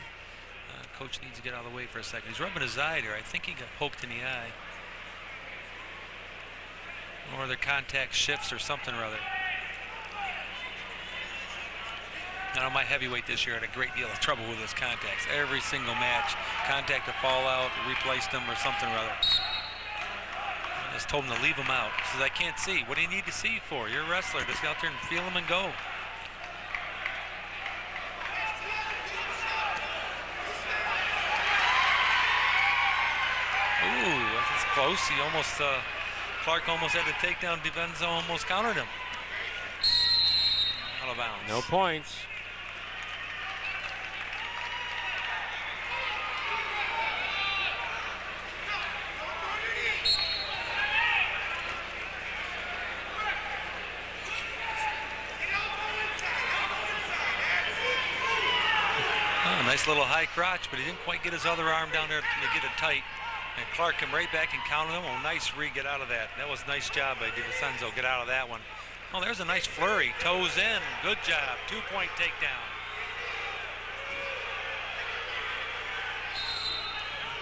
Coach needs to get out of the way for a second. He's rubbing his eye there. I think he got poked in the eye. Or their contact shifts or something or other. I know my heavyweight this year had a great deal of trouble with his contacts. Every single match, contact to fall out, replaced them or something or other. I just told him to leave him out. He says, I can't see. What do you need to see for? You're a wrestler. Just go out there and feel him and go. Ooh, that's close. He almost, Clark almost had to take down Devanzo, almost countered him. Out of bounds. No points. Oh, nice little high crotch, but he didn't quite get his other arm down there to get it tight. And Clark came right back and counted him. Oh, nice get out of that. That was a nice job by DiVincenzo. Get out of that one. Oh, there's a nice flurry. Toes in. Good job. 2-point takedown.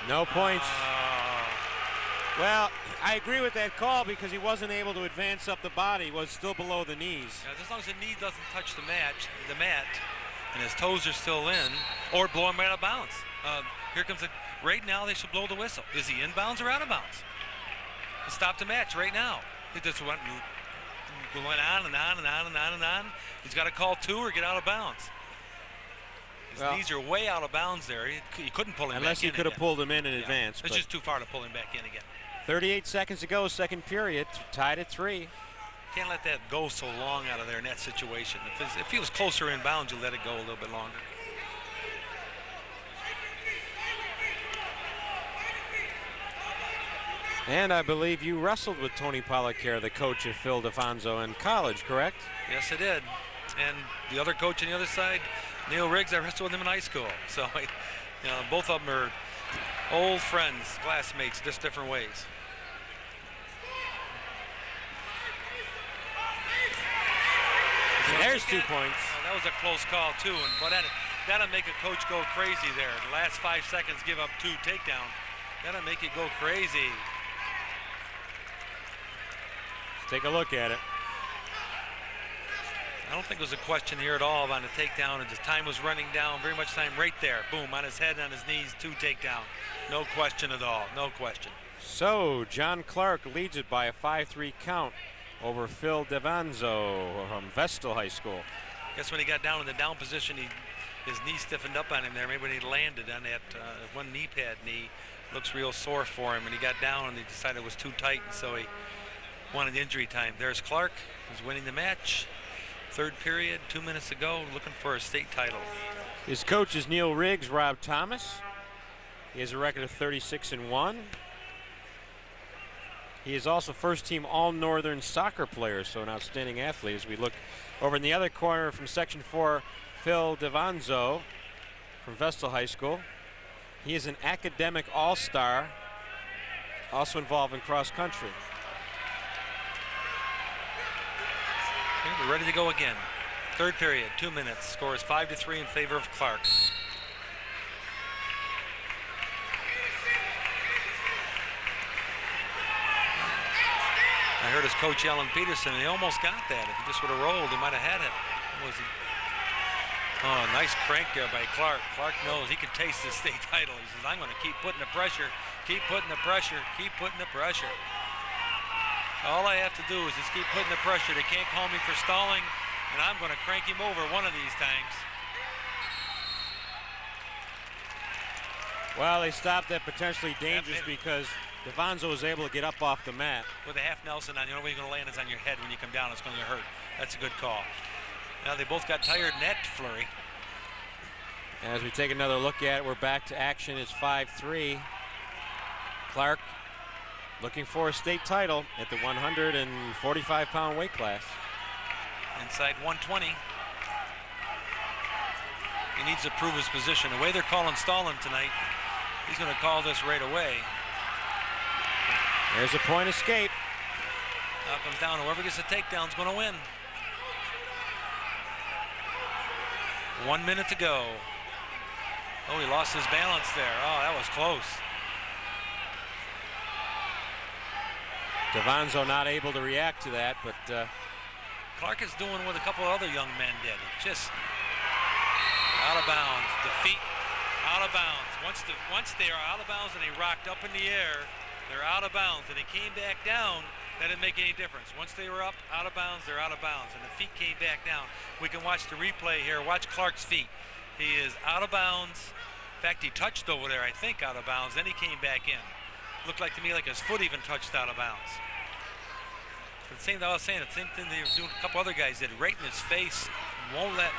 No points. Well, I agree with that call because he wasn't able to advance up the body. He was still below the knees. Yeah, as long as the knee doesn't touch the mat, and his toes are still in, or blow him right out of bounds. Here comes right now they should blow the whistle. Is he inbounds or out of bounds? Stop the match right now. It just went on and on and on and on and on. He's got to call 2 or get out of bounds. His knees are way out of bounds there. He couldn't pull him back in. Unless he could have pulled him in advance. It's just too far to pull him back in again. 38 seconds to go, second period, tied at 3. Can't let that go so long out of there in that situation. If he was closer inbounds, you let it go a little bit longer. And I believe you wrestled with Tony Pollacare, the coach of Phil Devanzo in college, correct? Yes, I did. And the other coach on the other side, Neil Riggs, I wrestled with him in high school. So, both of them are old friends, classmates, just different ways. There's 2 points. That was a close call, too. But that'll make a coach go crazy there. The last 5 seconds, give up 2 takedown. That'll make you go crazy. Take a look at it. I don't think there was a question here at all about a takedown, and the time was running down. Very much time right there. Boom, on his head, on his knees, 2 takedown. No question at all. No question. So John Clark leads it by a 5-3 count over Phil Devanzo from Vestal High School. Guess when he got down in the down position, his knee stiffened up on him there. Maybe when he landed on that one knee pad knee, looks real sore for him. And he got down and he decided it was too tight, and so he wanted injury time. There's Clark, who's winning the match. Third period, 2 minutes to go, looking for a state title. His coach is Neil Riggs, Rob Thomas. He has a record of 36-1. He is also first team All-Northern soccer player, so an outstanding athlete. As we look over in the other corner from Section 4, Phil Devanzo from Vestal High School. He is an academic all-star, also involved in cross country. Okay, we're ready to go again. Third period, 2 minutes. Score is 5-3 in favor of Clark. I heard his coach Alan Peterson, he almost got that. If he just would have rolled, he might have had it. Oh, nice crank there by Clark. Clark knows he can taste the state title. He says, I'm going to keep putting the pressure, keep putting the pressure, keep putting the pressure. All I have to do is just keep putting the pressure. They can't call me for stalling, and I'm going to crank him over one of these times. Well, they stopped that potentially dangerous because DeVonzo was able to get up off the mat. With a half Nelson on, the only way you're going to land is on your head. When you come down, it's going to hurt. That's a good call. Now they both got tired in that flurry. As we take another look at it, we're back to action. It's 5-3. Clark looking for a state title at the 145-pound weight class. Inside 120. He needs to prove his position. The way they're calling stalling tonight, he's going to call this right away. There's a point escape. Now it comes down. Whoever gets the takedown is going to win. 1 minute to go. Oh, he lost his balance there. Oh, that was close. DeVonzo not able to react to that, but Clark is doing what a couple other young men did. Just out of bounds. The feet out of bounds. Once they are out of bounds and they rocked up in the air, they're out of bounds. And they came back down, that didn't make any difference. Once they were up, out of bounds, they're out of bounds. And the feet came back down. We can watch the replay here. Watch Clark's feet. He is out of bounds. In fact, he touched over there, I think, out of bounds. Then he came back in. Looked like to me like his foot even touched out of bounds. But the same thing I was saying, the same thing they were doing, a couple other guys did, right in his face. Won't let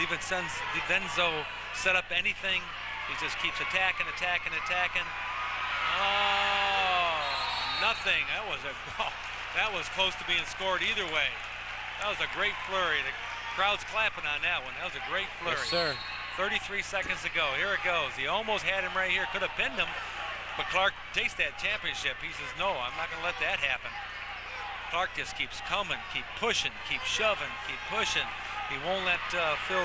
DiVincenzo set up anything. He just keeps attacking. Oh, nothing. That was close to being scored either way. That was a great flurry. The crowd's clapping on that one. That was a great flurry. Yes, sir. 33 seconds to go. Here it goes. He almost had him right here. Could have pinned him. But Clark takes that championship. He says, no, I'm not going to let that happen. Clark just keeps coming, keep pushing, keep shoving, keep pushing. He won't let Phil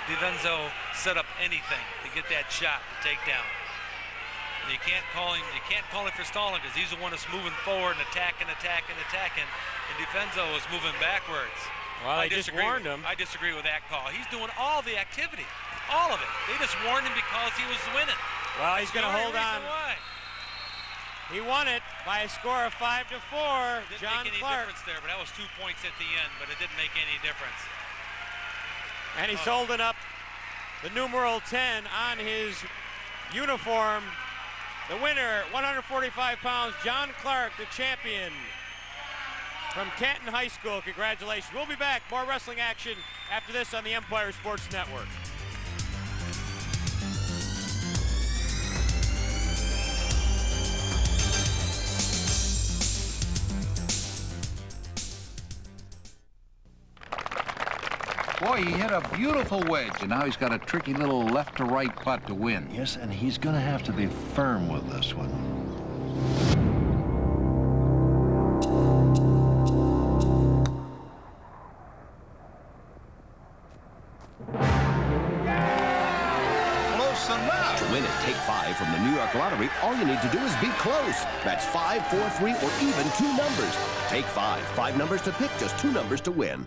DiVincenzo set up anything to get that shot to take down. You can't call him for stalling because he's the one that's moving forward and attacking. And DiVincenzo is moving backwards. Well, I just warned him. I disagree with that call. He's doing all the activity, all of it. They just warned him because he was winning. Well, he's going to hold on. Why. He won it by a score of 5-4. Didn't John make any Clark. difference there, but that was 2 points at the end, but it didn't make any difference. And he's holding up the numeral 10 on his uniform. The winner, 145 pounds, John Clark, the champion from Canton High School. Congratulations. We'll be back. More wrestling action after this on the Empire Sports Network. Boy, he hit a beautiful wedge, and now he's got a tricky little left-to-right putt to win. Yes, and he's going to have to be firm with this one. Close enough. To win at Take 5 from the New York Lottery, all you need to do is be close. That's 5, 4, 3, or even 2 numbers. Take 5. 5 numbers to pick, just 2 numbers to win.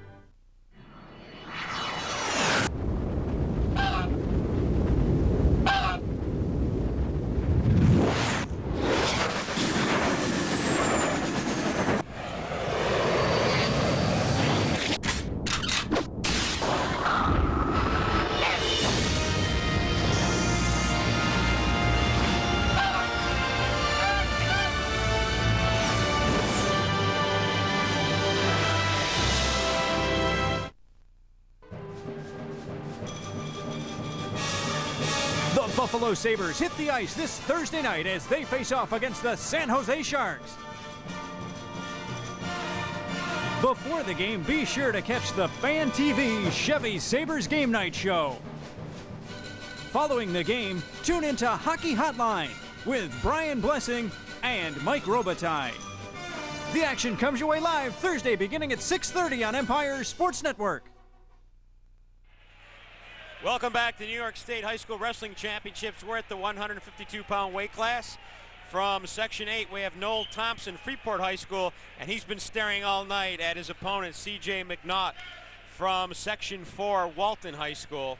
Buffalo Sabres hit the ice this Thursday night as they face off against the San Jose Sharks. Before the game, be sure to catch the Fan TV Chevy Sabres Game Night Show. Following the game, tune into Hockey Hotline with Brian Blessing and Mike Robitaille. The action comes your way live Thursday beginning at 6:30 on Empire Sports Network. Welcome back to New York State High School Wrestling Championships. We're at the 152-pound weight class. From Section 8, we have Noel Thompson, Freeport High School, and he's been staring all night at his opponent, C.J. McNaught, from Section 4, Walton High School.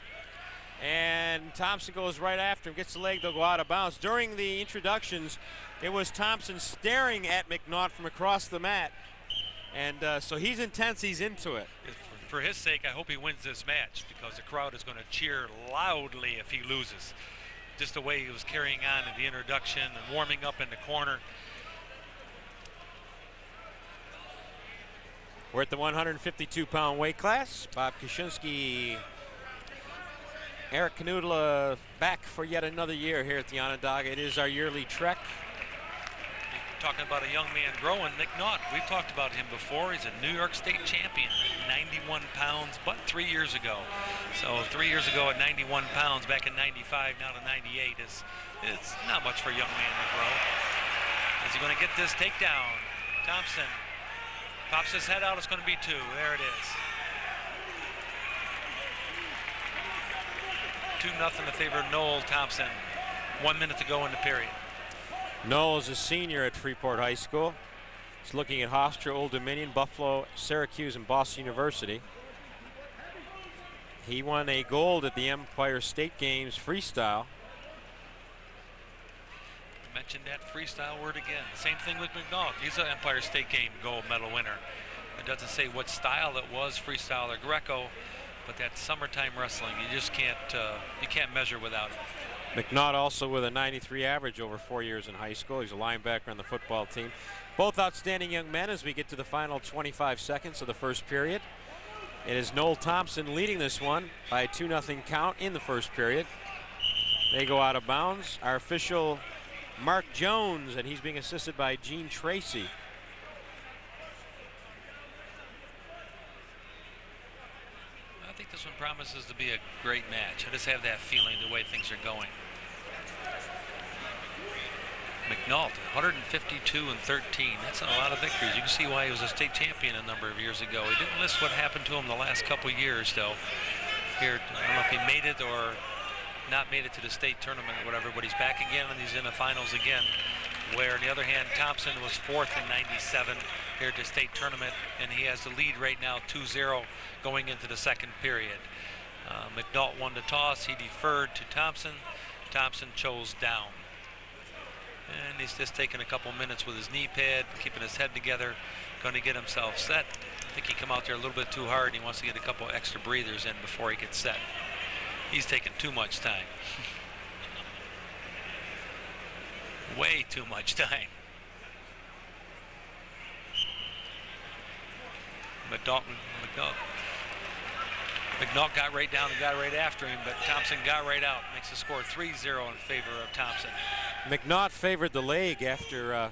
And Thompson goes right after him, gets the leg, they'll go out of bounds. During the introductions, it was Thompson staring at McNaught from across the mat. And so he's intense, he's into it. For his sake, I hope he wins this match because the crowd is going to cheer loudly if he loses. Just the way he was carrying on in the introduction and warming up in the corner. We're at the 152-pound weight class. Bob Kaczynski, Eric Knudla back for yet another year here at the Onondaga. It is our yearly trek. Talking about a young man growing, Nick Naught. We've talked about him before. He's a New York State champion, 91 pounds, but 3 years ago. So 3 years ago at 91 pounds, back in 95, now to 98, it's not much for a young man to grow. Is he going to get this takedown? Thompson pops his head out. It's going to be 2. There it is. 2-0 in favor of Noel Thompson. 1 minute to go in the period. Noel is a senior at Freeport High School. He's looking at Hofstra, Old Dominion, Buffalo, Syracuse, and Boston University. He won a gold at the Empire State Games freestyle. Mentioned that freestyle word again. Same thing with McNaught. He's an Empire State Game gold medal winner. It doesn't say what style it was, freestyle or Greco, but that summertime wrestling, you just can't measure without it. McNaught also with a 93 average over 4 years in high school. He's a linebacker on the football team. Both outstanding young men as we get to the final 25 seconds of the first period. It is Noel Thompson leading this one by a 2-0 count in the first period. They go out of bounds. Our official, Mark Jones, and he's being assisted by Gene Tracy. I think this one promises to be a great match. I just have that feeling the way things are going. McNaught, 152-13. That's a lot of victories. You can see why he was a state champion a number of years ago. He didn't list what happened to him the last couple years, though. Here, I don't know if he made it or not made it to the state tournament or whatever, but he's back again and he's in the finals again. Where, on the other hand, Thompson was 4th in 97 here at the state tournament, and he has the lead right now, 2-0, going into the second period. McNaught won the toss. He deferred to Thompson. Thompson chose down. And he's just taking a couple minutes with his knee pad, keeping his head together, going to get himself set. I think he come out there a little bit too hard, and he wants to get a couple extra breathers in before he gets set. He's taking too much time. Way too much time. McNaught got right down and got right after him, but Thompson got right out. Makes the score 3-0 in favor of Thompson. McNaught favored the leg after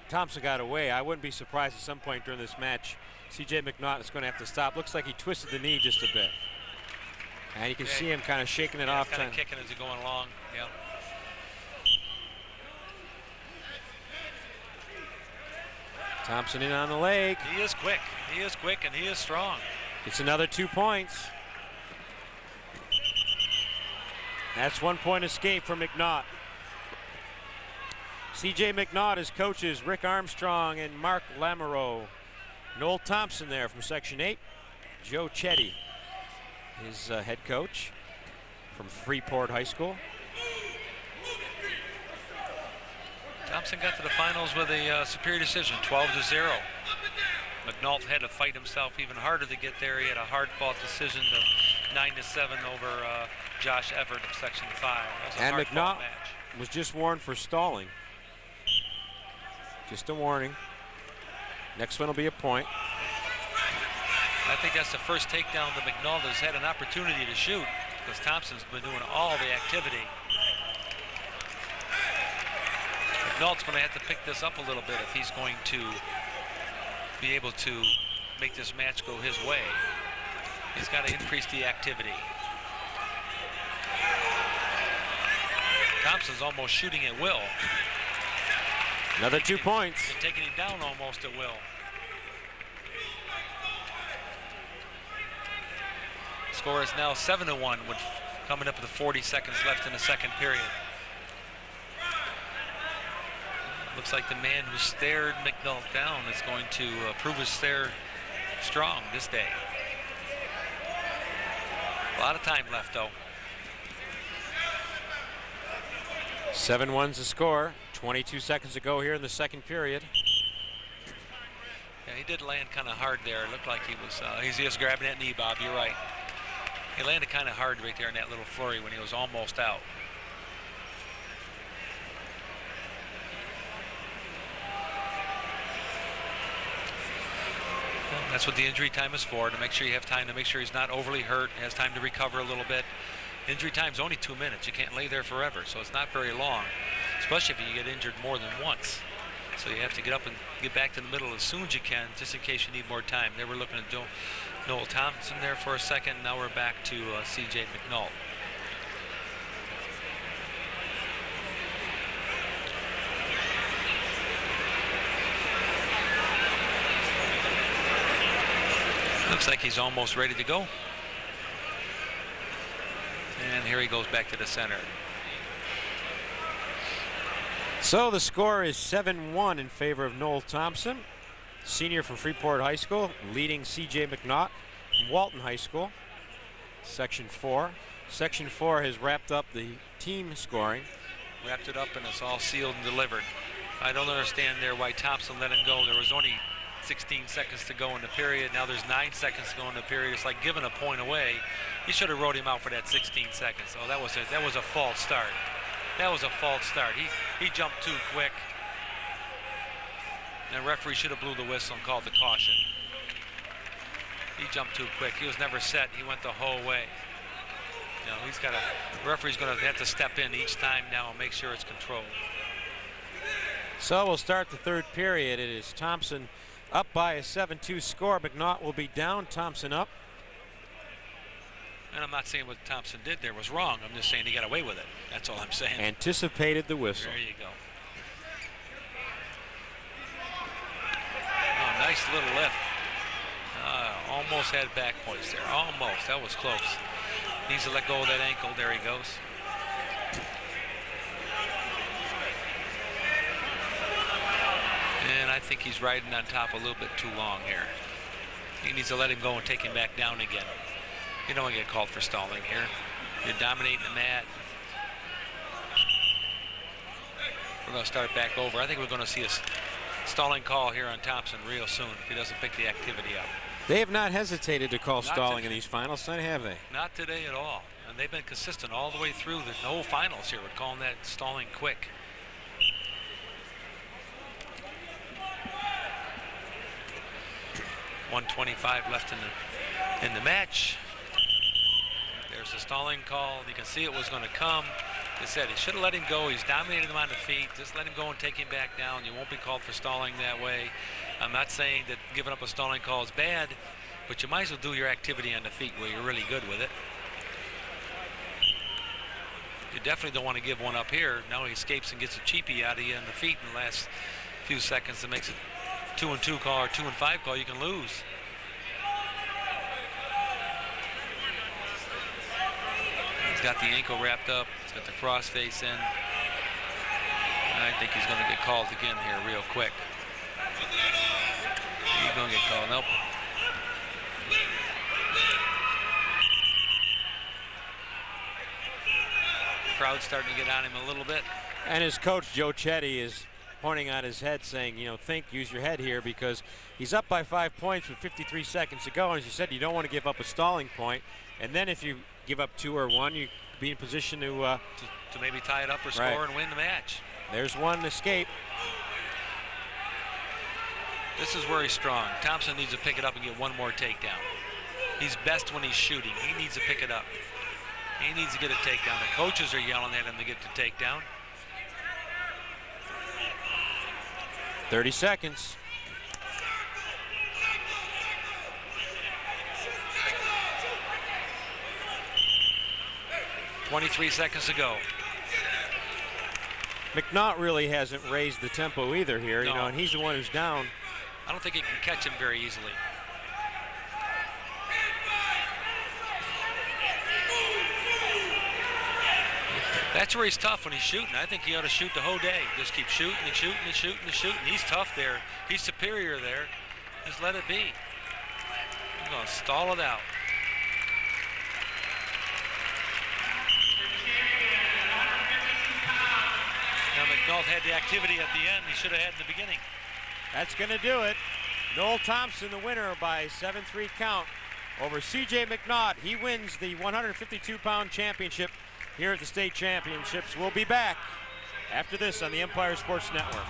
Thompson got away. I wouldn't be surprised at some point during this match C.J. McNaught is going to have to stop. Looks like he twisted the knee just a bit. And you can see him kind of shaking it off. Kind of kicking as he's going along. Yep. Thompson in on the leg. He is quick. He is quick and he is strong. It's another 2 points. That's 1 point escape for McNaught. C.J. McNaught, his coaches Rick Armstrong and Mark Lamoureux. Noel Thompson there from Section 8. Joe Chetty, his head coach from Freeport High School. Thompson got to the finals with a superior decision, 12-0. McNaught had to fight himself even harder to get there. He had a hard-fought decision to 9-7 over Josh Everett of Section 5. And McNaught was just warned for stalling. Just a warning. Next one will be a point. I think that's the first takedown that McNaught has had an opportunity to shoot because Thompson's been doing all the activity. McNaught's going to have to pick this up a little bit if he's going to be able to make this match go his way. He's got to increase the activity. Thompson's almost shooting at will. Another 2 points. And taking him down almost at will. Score is now 7-1 with coming up with 40 seconds left in the second period. Looks like the man who stared McNaught down is going to prove his stare strong this day. A lot of time left, though. 7-1's the score. 22 seconds to go here in the second period. Yeah, he did land kind of hard there. It looked like he was, he's just grabbing that knee, Bob. You're right. He landed kind of hard right there in that little flurry when he was almost out. Well, that's what the injury time is for, to make sure you have time to make sure he's not overly hurt, has time to recover a little bit. Injury time's only 2 minutes. You can't lay there forever, so it's not very long, especially if you get injured more than once. So you have to get up and get back to the middle as soon as you can, just in case you need more time. They were looking at Noel Thompson there for a second. Now we're back to C.J. McNault. Looks like he's almost ready to go. And here he goes back to the center. So the score is 7-1 in favor of Noel Thompson, senior from Freeport High School, leading C.J. McNaught from Walton High School, Section 4. Section 4 has wrapped up the team scoring. Wrapped it up and it's all sealed and delivered. I don't understand there why Thompson let him go. There was only 16 seconds to go in the period. Now there's 9 seconds to go in the period. It's like giving a point away. He should have wrote him out for that 16 seconds. Oh, that was a false start. That was a false start. He jumped too quick. And the referee should have blew the whistle and called the caution. He jumped too quick. He was never set. He went the whole way. You know, the referee's going to have to step in each time now and make sure it's controlled. So we'll start the third period. It is Thompson up by a 7-2 score. McNaught will be down, Thompson up. And I'm not saying what Thompson did there was wrong. I'm just saying he got away with it. That's all I'm saying. Anticipated the whistle. There you go. Oh, nice little lift. Almost had back points there. Almost. That was close. Needs to let go of that ankle. There he goes. And I think he's riding on top a little bit too long here. He needs to let him go and take him back down again. You don't want to get called for stalling here. You're dominating the mat. We're going to start back over. I think we're going to see a stalling call here on Thompson real soon if he doesn't pick the activity up. They have not hesitated to call stalling in these finals, have they? Not today at all. And they've been consistent all the way through the whole finals here. We're calling that stalling quick. .125 left in the match. There's a stalling call. You can see it was going to come. Like I said, he should have let him go. He's dominated him on the feet. Just let him go and take him back down. You won't be called for stalling that way. I'm not saying that giving up a stalling call is bad, but you might as well do your activity on the feet where you're really good with it. You definitely don't want to give one up here. Now he escapes and gets a cheapie out of you on the feet in the last few seconds. That makes it 2-2 call or 2-5 call. You can lose. He's got the ankle wrapped up. He's got the cross face in. I think he's going to get called again here real quick. He's going to get called. Nope. Crowd's starting to get on him a little bit. And his coach, Joe Chetty, is pointing on his head saying, you know, use your head here, because he's up by 5 points with 53 seconds to go. And as you said, you don't want to give up a stalling point. And then if you give up 2 or 1, you be in position to maybe tie it up or score and win the match. There's one escape. This is where he's strong. Thompson needs to pick it up and get one more takedown. He's best when he's shooting. He needs to pick it up. He needs to get a takedown. The coaches are yelling at him to get the takedown. 30 seconds. .23 seconds to go. McNaught really hasn't raised the tempo either here, you know, and he's the one who's down. I don't think he can catch him very easily. That's where he's tough when he's shooting. I think he ought to shoot the whole day. Just keep shooting and shooting and shooting and shooting. He's tough there. He's superior there. Just let it be. He's going to stall it out. Now McNaught had the activity at the end he should have had in the beginning. That's going to do it. Noel Thompson, the winner by 7-3 count over C.J. McNaught. He wins the 152-pound championship here at the state championships. We'll be back after this on the Empire Sports Network.